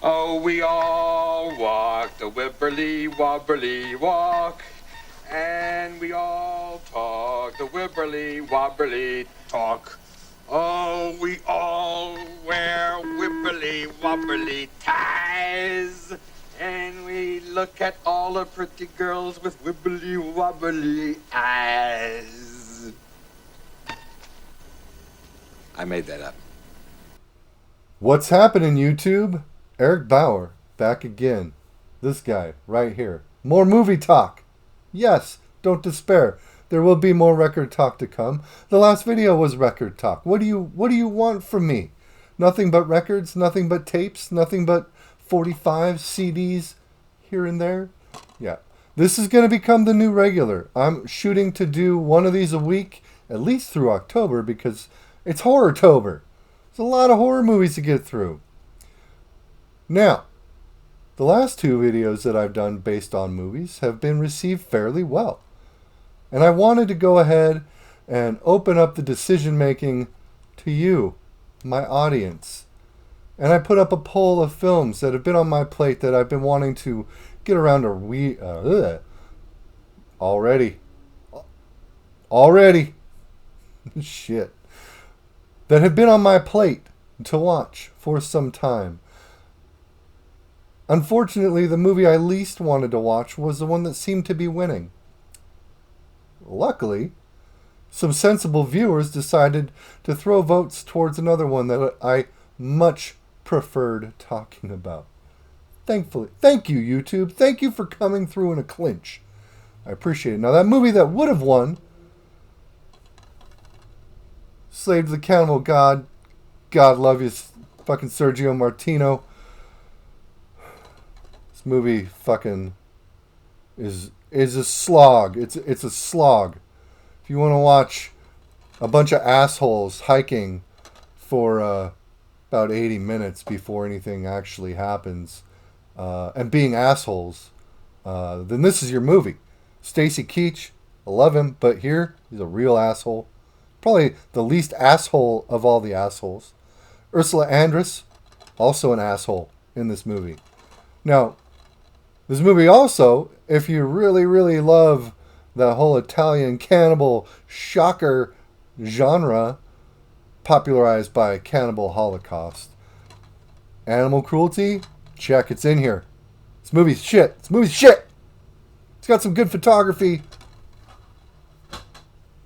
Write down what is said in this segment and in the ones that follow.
Oh, we all walk the wibberly wobberly walk, and we all talk the wibberly wobberly talk. Oh, we all wear wibberly wobberly ties, and we look at all the pretty girls with wibbly wobbly eyes. I made that up. What's happening, YouTube? Eric Bauer, back again. This guy, right here. More movie talk. Yes, don't despair. There will be more record talk to come. The last video was record talk. What do you want from me? Nothing but records, nothing but tapes, nothing but 45 CDs here and there? Yeah. This is going to become the new regular. I'm shooting to do one of these a week, at least through October, because it's Horror-tober. There's a lot of horror movies to get through. Now, the last two videos that I've done based on movies have been received fairly well. And I wanted to go ahead and open up the decision making to you, my audience. And I put up a poll of films that have been on my plate that I've been wanting to get around to already. Shit. That have been on my plate to watch for some time. Unfortunately, the movie I least wanted to watch was the one that seemed to be winning. Luckily, some sensible viewers decided to throw votes towards another one that I much preferred talking about. Thankfully. Thank you, YouTube. Thank you for coming through in a clinch. I appreciate it. Now, that movie that would have won, Slave to the Cannibal God, God love you, fucking Sergio Martino. This movie fucking is a slog. It's a slog. If you want to watch a bunch of assholes hiking for about 80 minutes before anything actually happens, and being assholes, then this is your movie. Stacy Keach, I love him, but here he's a real asshole. Probably the least asshole of all the assholes. Ursula Andress, also an asshole in this movie. Now, this movie also, if you really, really love the whole Italian cannibal shocker genre popularized by Cannibal Holocaust, animal cruelty, check, it's in here. This movie's shit. It's got some good photography.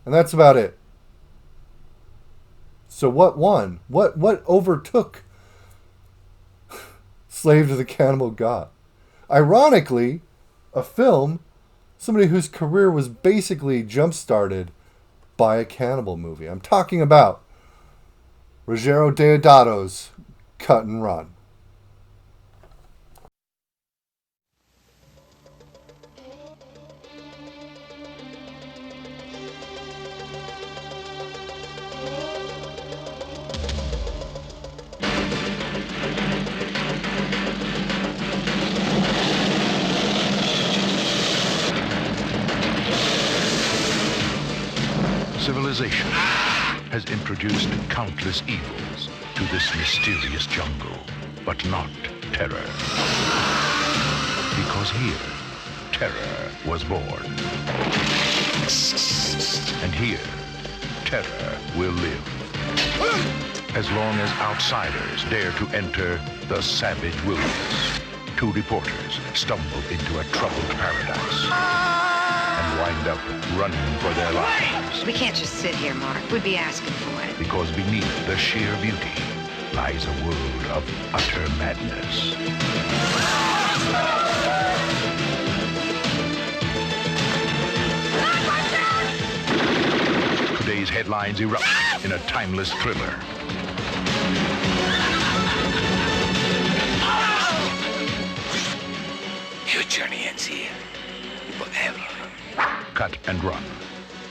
And that's about it. So what won? What overtook Slave to the Cannibal God? Ironically, a film, somebody whose career was basically jump-started by a cannibal movie. I'm talking about Ruggero Deodato's Cut and Run. Civilization has introduced countless evils to this mysterious jungle, but not terror. Because here, terror was born. And here, terror will live. As long as outsiders dare to enter the savage wilderness, two reporters stumble into a troubled paradise and wind up running for their lives. We can't just sit here, Mark. We'd be asking for it. Because beneath the sheer beauty lies a world of utter madness. Today's headlines erupt in a timeless thriller. Your journey ends here. Forever. Cut and Run.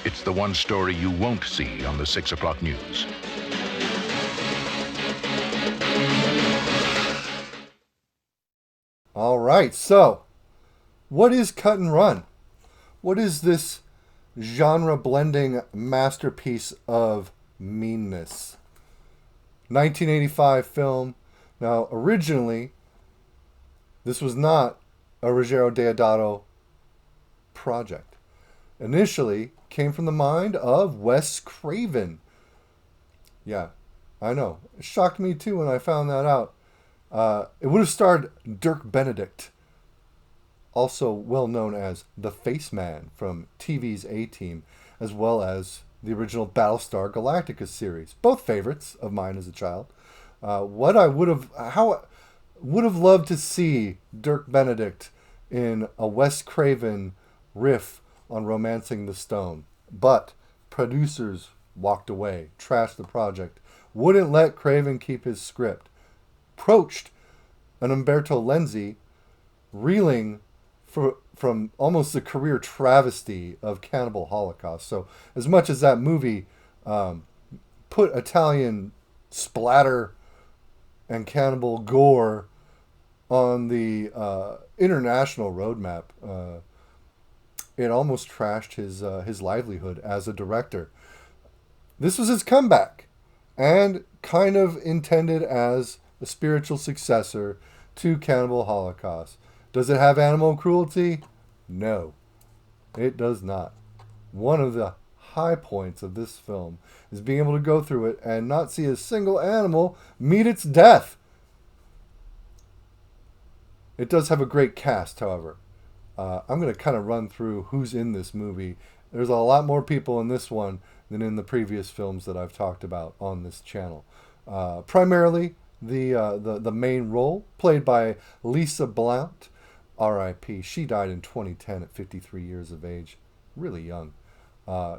It's the one story you won't see on the 6 o'clock news. All right, so what is Cut and Run? What is this genre-blending masterpiece of meanness? 1985 film. Now, originally, This was not a Ruggero Deodato project. Initially came from the mind of Wes Craven. Yeah, I know. It shocked me too when I found that out. It would have starred Dirk Benedict, also well known as the Face Man from TV's A-Team, as well as the original Battlestar Galactica series. Both favorites of mine as a child. Would have loved to see Dirk Benedict in a Wes Craven riff on Romancing the Stone. But producers walked away, trashed the project, wouldn't let Craven keep his script. Approached an Umberto Lenzi, reeling from almost the career travesty of Cannibal Holocaust. So as much as that movie put Italian splatter and cannibal gore on the international roadmap, it almost trashed his livelihood as a director. This was his comeback, and kind of intended as a spiritual successor to Cannibal Holocaust. Does it have animal cruelty? No, it does not. One of the high points of this film is being able to go through it and not see a single animal meet its death. It does have a great cast, however. I'm going to kind of run through who's in this movie. There's a lot more people in this one than in the previous films that I've talked about on this channel. Primarily, the main role, played by Lisa Blount, R.I.P. She died in 2010 at 53 years of age. Really young.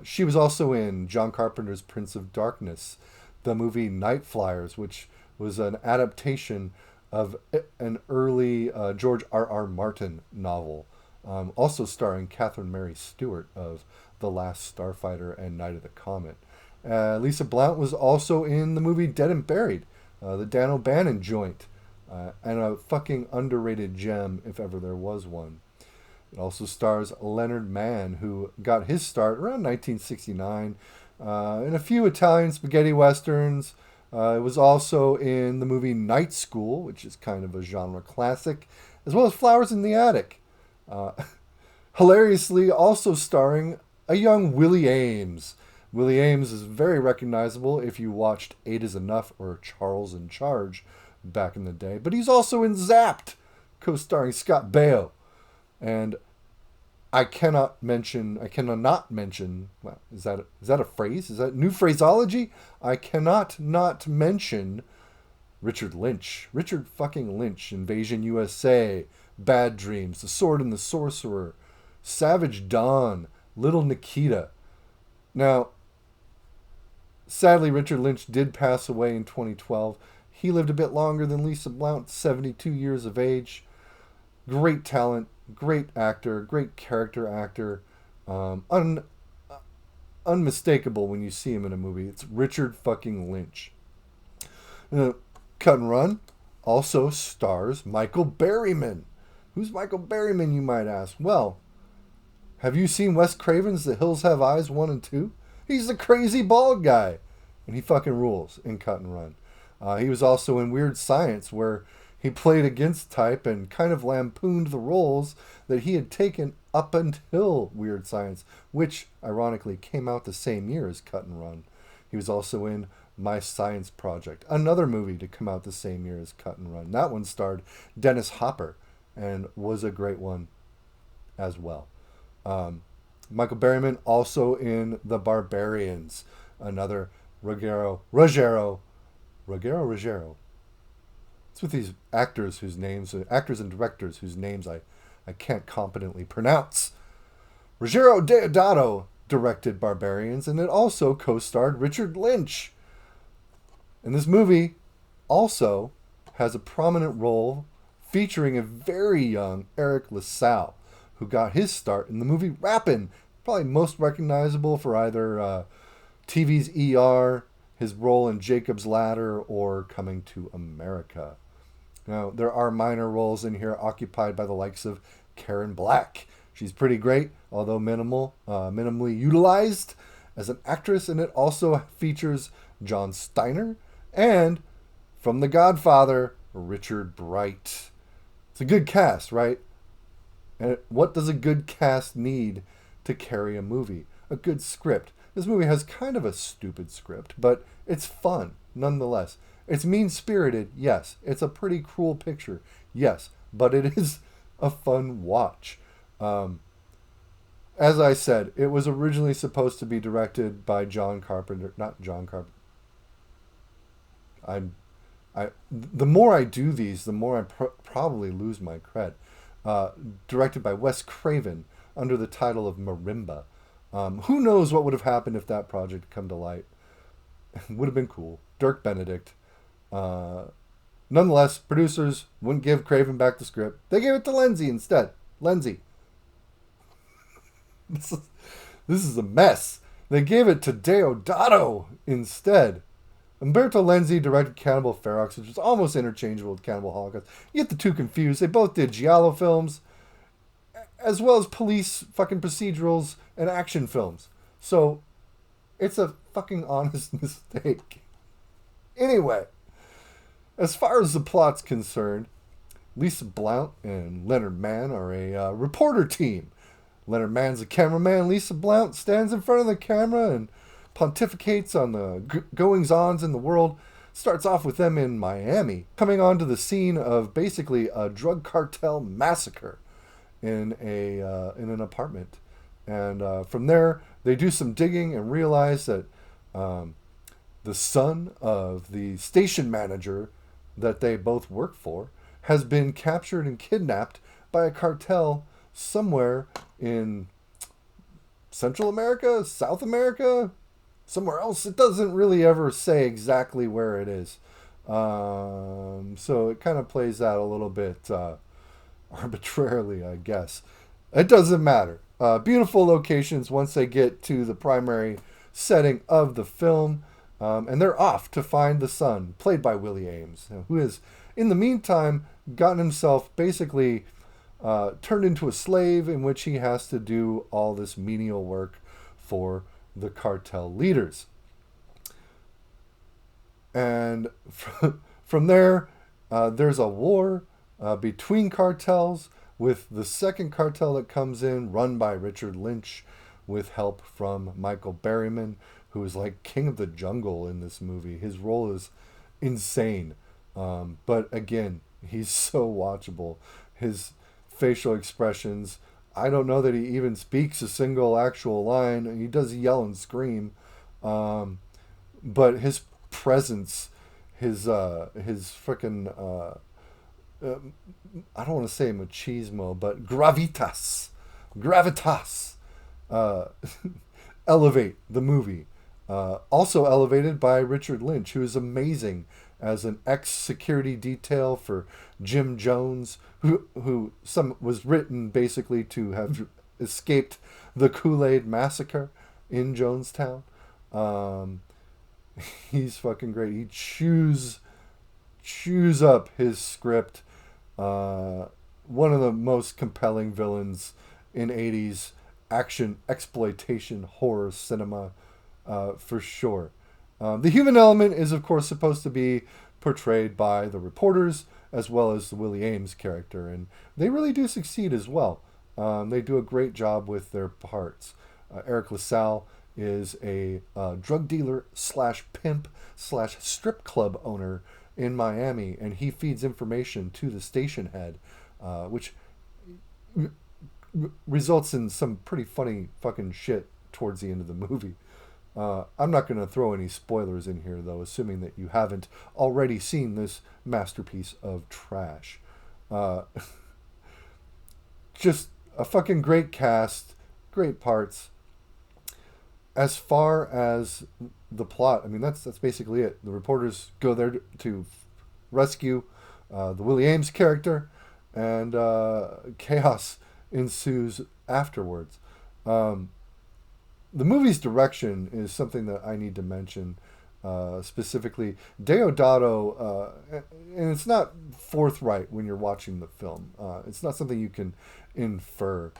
She was also in John Carpenter's Prince of Darkness, the movie Night Flyers, which was an adaptation of an early George R.R. Martin novel, also starring Catherine Mary Stewart of The Last Starfighter and Night of the Comet. Lisa Blount was also in the movie Dead and Buried, the Dan O'Bannon joint, and a fucking underrated gem if ever there was one. It also stars Leonard Mann, who got his start around 1969 in a few Italian spaghetti westerns. It was also in the movie Night School, which is kind of a genre classic, as well as Flowers in the Attic. Hilariously, also starring a young Willie Ames. Willie Ames is very recognizable if you watched 8 is Enough or Charles in Charge back in the day. But he's also in Zapped, co-starring Scott Baio. And I cannot not mention, well, is that a phrase? Is that new phraseology? I cannot not mention Richard Lynch. Richard fucking Lynch. Invasion USA, Bad Dreams, The Sword and the Sorcerer, Savage Dawn, Little Nikita. Now, sadly, Richard Lynch did pass away in 2012. He lived a bit longer than Lisa Blount, 72 years of age. Great talent, great actor, great character actor. Unmistakable when you see him in a movie. It's Richard fucking Lynch. Cut and Run also stars Michael Berryman. Who's Michael Berryman, you might ask? Well, have you seen Wes Craven's The Hills Have Eyes 1 and 2? He's the crazy bald guy. And he fucking rules in Cut and Run. He was also in Weird Science, where he played against type and kind of lampooned the roles that he had taken up until Weird Science, which, ironically, came out the same year as Cut and Run. He was also in My Science Project, another movie to come out the same year as Cut and Run. That one starred Dennis Hopper and was a great one as well. Michael Berryman also in The Barbarians, another Ruggero. It's with these actors and directors whose names I can't competently pronounce. Ruggero Deodato directed Barbarians, and it also co-starred Richard Lynch. And this movie also has a prominent role featuring a very young Eric LaSalle, who got his start in the movie Rappin', probably most recognizable for either TV's ER, his role in Jacob's Ladder, or Coming to America. Now, there are minor roles in here occupied by the likes of Karen Black. She's pretty great, although minimally utilized as an actress, and it also features John Steiner and, from The Godfather, Richard Bright. It's a good cast, right? And what does a good cast need to carry a movie? A good script. This movie has kind of a stupid script, but it's fun nonetheless. It's mean-spirited, yes. It's a pretty cruel picture, yes. But it is a fun watch. As I said, it was originally supposed to be directed by John Carpenter. Not John Carpenter. The more I do these, the more I probably lose my cred. Directed by Wes Craven under the title of Marimba. Who knows what would have happened if that project had come to light. Would have been cool. Dirk Benedict. Nonetheless, producers wouldn't give Craven back the script. They gave it to Lenzi instead. Lenzi. This is a mess. They gave it to Deodato instead. Umberto Lenzi directed Cannibal Ferox, which was almost interchangeable with Cannibal Holocaust. You get the two confused. They both did giallo films, as well as police fucking procedurals and action films. So, it's a fucking honest mistake. Anyway, as far as the plot's concerned, Lisa Blount and Leonard Mann are a reporter team. Leonard Mann's a cameraman. Lisa Blount stands in front of the camera and pontificates on the goings-ons in the world. Starts off with them in Miami, coming onto the scene of basically a drug cartel massacre in an apartment. And from there, they do some digging and realize that the son of the station manager that they both work for has been captured and kidnapped by a cartel somewhere in Central America, South America, somewhere else. It doesn't really ever say exactly where it is. So it kind of plays out a little bit arbitrarily, I guess. It doesn't matter. Beautiful locations once they get to the primary setting of the film. And they're off to find the son, played by Willie Ames, who has, in the meantime, gotten himself basically turned into a slave in which he has to do all this menial work for the cartel leaders. And from there, there's a war between cartels, with the second cartel that comes in, run by Richard Lynch, with help from Michael Berryman, who is like king of the jungle in this movie. His role is insane. But again, he's so watchable. His facial expressions, I don't know that he even speaks a single actual line. He does yell and scream. But his presence, his freaking, I don't want to say machismo, but gravitas, elevate the movie. Also elevated by Richard Lynch, who is amazing as an ex-security detail for Jim Jones, who was written basically to have escaped the Kool-Aid massacre in Jonestown. He's fucking great. He chews up his script. One of the most compelling villains in 80s action exploitation horror cinema, for sure. The human element is, of course, supposed to be portrayed by the reporters as well as the Willie Ames character, and they really do succeed as well. They do a great job with their parts. Eric LaSalle is a drug dealer / pimp / strip club owner in Miami, and he feeds information to the station head, which results in some pretty funny fucking shit towards the end of the movie. I'm not going to throw any spoilers in here, though, assuming that you haven't already seen this masterpiece of trash. Just a fucking great cast, great parts. As far as the plot, I mean, that's basically it. The reporters go there to rescue the Willie Ames character, and chaos ensues afterwards. The movie's direction is something that I need to mention, specifically. Deodato, and it's not forthright when you're watching the film. It's not something you can infer.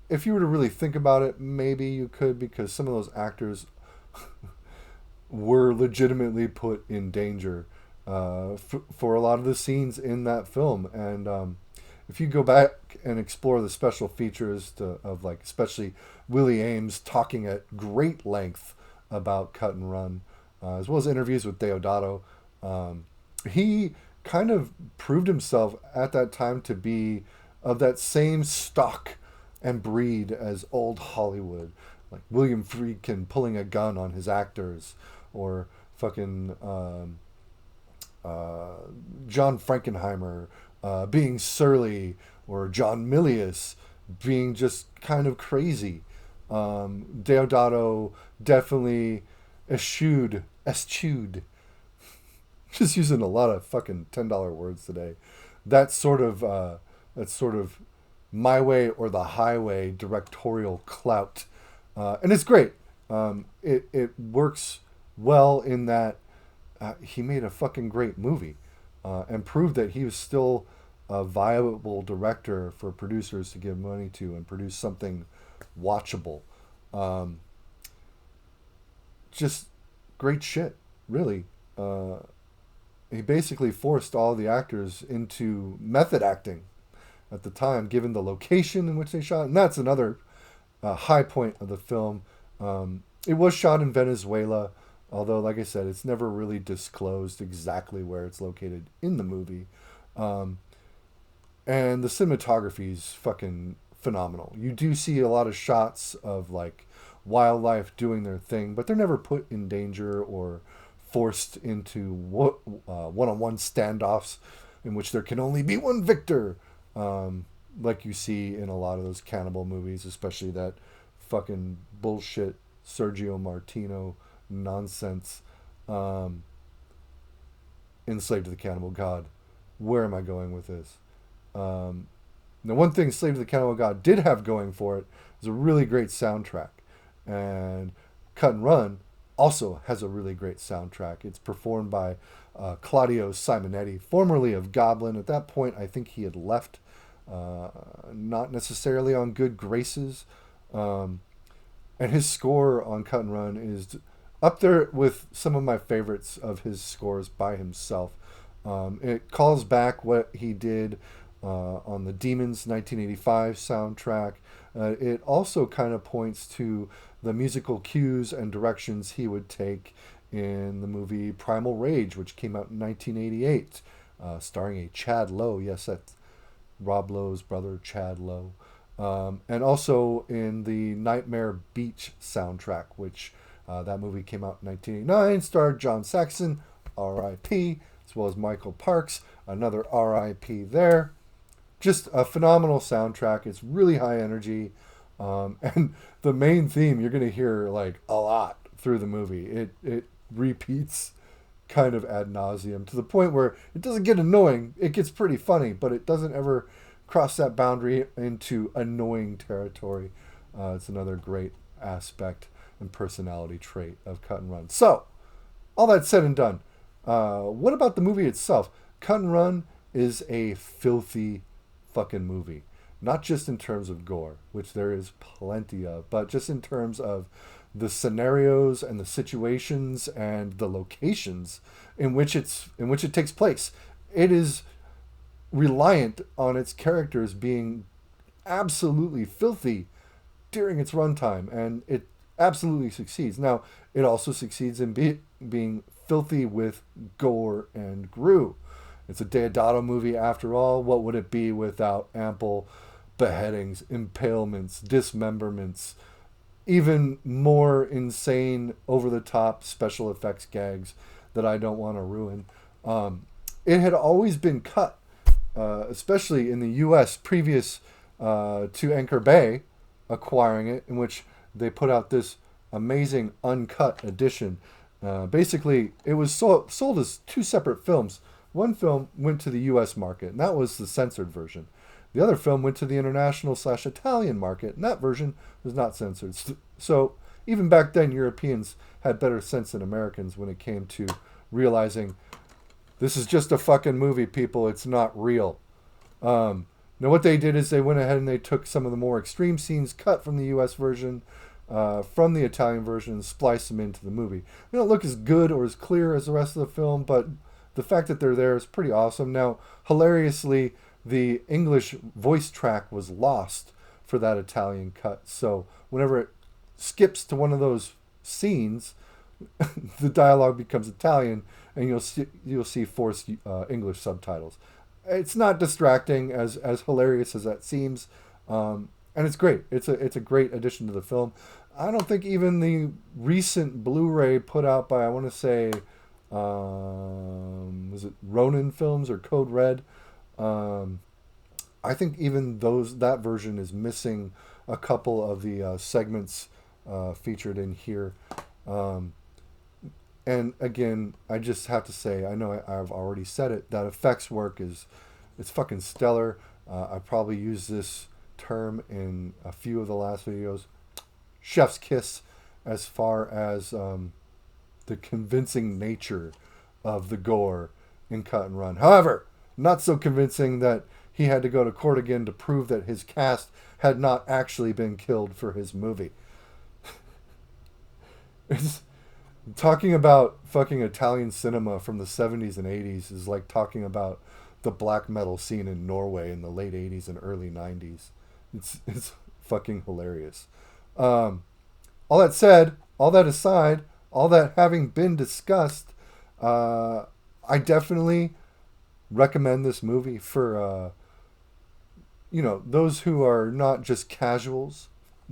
If you were to really think about it, maybe you could, because some of those actors were legitimately put in danger for a lot of the scenes in that film. And if you go back and explore the special features of like especially Willie Ames talking at great length about Cut and Run, as well as interviews with Deodato, he kind of proved himself at that time to be of that same stock and breed as old Hollywood, like William Friedkin pulling a gun on his actors, or fucking John Frankenheimer being surly, or John Milius being just kind of crazy. Deodato definitely eschewed, just using a lot of fucking $10 words today. That sort of my way or the highway directorial clout, and it's great. It works well in that he made a fucking great movie, and proved that he was still a viable director for producers to give money to and produce something watchable. Just great shit, really. He basically forced all the actors into method acting at the time, given the location in which they shot. And that's another high point of the film. It was shot in Venezuela, although, like I said, it's never really disclosed exactly where it's located in the movie. And the cinematography is fucking phenomenal. You do see a lot of shots of like wildlife doing their thing, but they're never put in danger or forced into one-on-one standoffs in which there can only be one victor, like you see in a lot of those cannibal movies, especially that fucking bullshit Sergio Martino nonsense. Enslaved to the Cannibal God. Where am I going with this? Now, one thing Slave to the Cannibal God did have going for it is a really great soundtrack. And Cut and Run also has a really great soundtrack. It's performed by Claudio Simonetti, formerly of Goblin. At that point, I think he had left, not necessarily on good graces. And his score on Cut and Run is up there with some of my favorites of his scores by himself. It calls back what he did on the Demons 1985 soundtrack. It also kind of points to the musical cues and directions he would take in the movie Primal Rage, which came out in 1988, starring a Chad Lowe. Yes, that's Rob Lowe's brother, Chad Lowe. And also in the Nightmare Beach soundtrack, which that movie came out in 1989, starred John Saxon, R.I.P., as well as Michael Parks, another R.I.P. there. Just a phenomenal soundtrack. It's really high energy. And the main theme you're going to hear like a lot through the movie. It repeats kind of ad nauseum to the point where it doesn't get annoying. It gets pretty funny, but it doesn't ever cross that boundary into annoying territory. It's another great aspect and personality trait of Cut and Run. So, all that said and done, what about the movie itself? Cut and Run is a filthy fucking movie. Not just in terms of gore, which there is plenty of, but just in terms of the scenarios and the situations and the locations in which it takes place. It is reliant on its characters being absolutely filthy during its runtime, and it absolutely succeeds. Now, it also succeeds in being filthy with gore and grue. It's a Deodato movie after all. What would it be without ample beheadings, impalements, dismemberments, even more insane, over-the-top special effects gags that I don't want to ruin. It had always been cut, especially in the U.S. previous to Anchor Bay acquiring it, in which they put out this amazing uncut edition. Basically, it was sold as two separate films. One film went to the U.S. market, and that was the censored version. The other film went to the international/Italian market, and that version was not censored. So even back then, Europeans had better sense than Americans when it came to realizing this is just a fucking movie, people. It's not real. Now, what they did is they went ahead and they took some of the more extreme scenes cut from the U.S. version, from the Italian version, and spliced them into the movie. They don't look as good or as clear as the rest of the film, but the fact that they're there is pretty awesome. Now, hilariously, the English voice track was lost for that Italian cut. So whenever it skips to one of those scenes, the dialogue becomes Italian, and you'll see forced English subtitles. It's not distracting as hilarious as that seems, and it's great. It's a great addition to the film. I don't think even the recent Blu-ray put out by, I want to say, was it Ronin Films or Code Red? I think even that version is missing a couple of the segments featured in here. And again, I just have to say, I know I've already said it, that effects work it's fucking stellar. I probably used this term in a few of the last videos. Chef's kiss as far as the convincing nature of the gore in Cut and Run. However, not so convincing that he had to go to court again to prove that his cast had not actually been killed for his movie. Talking about fucking Italian cinema from the 70s and 80s is like talking about the black metal scene in Norway in the late 80s and early 90s. It's fucking hilarious. All that said, all that aside, all that having been discussed, I definitely recommend this movie for those who are not just casuals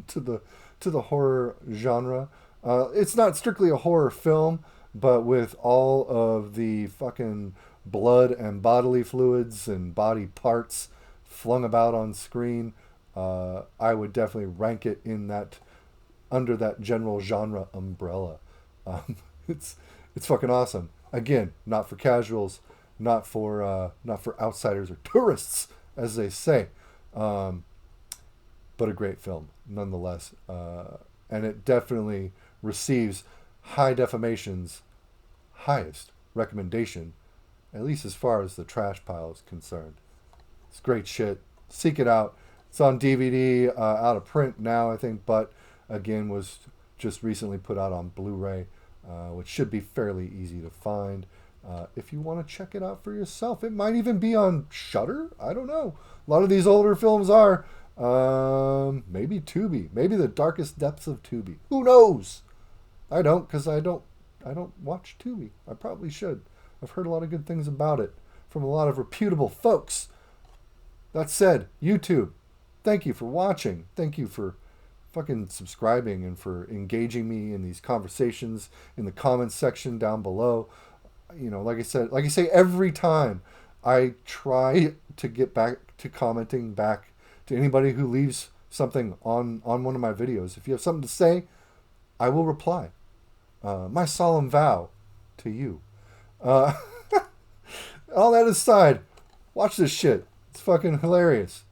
to the horror genre. It's not strictly a horror film, but with all of the fucking blood and bodily fluids and body parts flung about on screen, I would definitely rank it in that, under that general genre umbrella. It's fucking awesome. Again, not for casuals, not for outsiders or tourists, as they say, but a great film nonetheless. And it definitely receives High Defamation's highest recommendation, at least as far as the trash pile is concerned. It's great shit. Seek it out. It's on DVD, out of print now, I think, but again, was just recently put out on Blu-ray, which should be fairly easy to find. If you want to check it out for yourself, it might even be on Shudder. I don't know. A lot of these older films are. Maybe Tubi. Maybe the darkest depths of Tubi. Who knows? I don't, because I don't watch Tubi. I probably should. I've heard a lot of good things about it from a lot of reputable folks. That said, YouTube, thank you for watching. Thank you for fucking subscribing and for engaging me in these conversations in the comments section down below. Like I say every time, I try to get back to commenting back to anybody who leaves something on one of my videos. If you have something to say, I will reply. My solemn vow to you. All that aside, watch this shit. It's fucking hilarious.